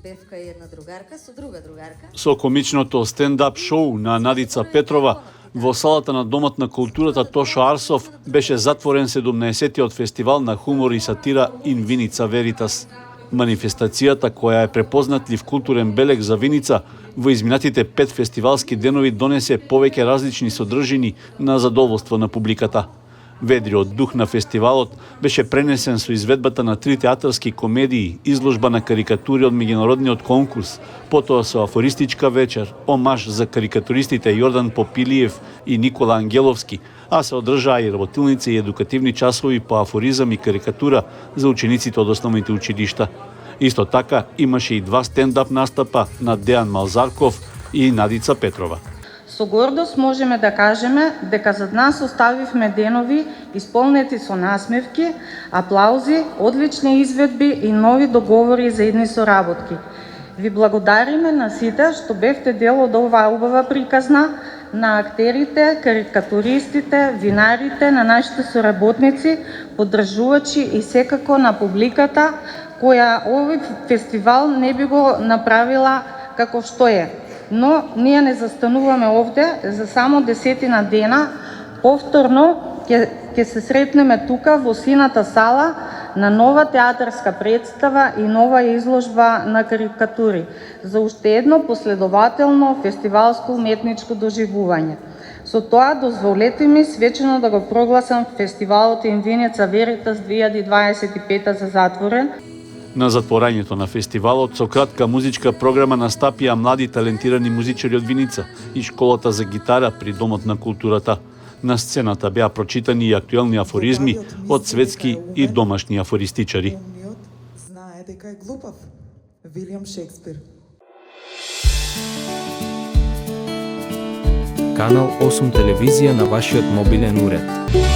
Бевка и една другарка со друга другарка. Со комичното стендап шоу на Надица Петрова во салата на Домот на културата Тошо Арсов беше затворен 17-тиот фестивал на хумор и сатира In Vinica Veritas. Манифестацијата, која е препознатлив културен белег за Виница, во изминатите 5 фестивалски денови донесе повеќе различни содржини на задоволство на публиката. Ведриот дух на фестивалот беше пренесен со изведбата на 3 театарски комедии, изложба на карикатури од меѓународниот конкурс, потоа со афористичка вечер, омаж за карикатуристите Јордан Попилиев и Никола Ангеловски, а се одржаа и работилници и едукативни часови по афоризам и карикатура за учениците од основните училишта. Исто така имаше и 2 стендап настапа на Дејан Малзарков и Надица Петрова. Со гордост можеме да кажеме дека зад нас оставивме денови исполнети со насмевки, аплаузи, одлични изведби и нови договори за идни соработки. Ви благодариме на сите што бевте дел од оваа убава приказна, на актерите, карикатуристите, винарите, на нашите соработници, поддржувачи и секако на публиката која овој фестивал не би го направила како што е. Но ние не застануваме овде за само 10 дена. Повторно ќе се сретнеме тука во сината сала на нова театарска представа и нова изложба на карикатури за уште едно последователно фестивалско уметничко доживување. Со тоа дозволете ми свечено да го прогласам фестивалот In Vinica Veritas 2025 за затворен. На затворањето на фестивалот со кратка музичка програма настапија млади талентирани музичари од Виница и школата за гитара при Домот на културата. На сцената беа прочитани и актуелни афоризми од светски и домашни афористичари. Знае дека е глупав. Вилијам Шекспир. Канал 8 телевизија на вашиот мобилен уред.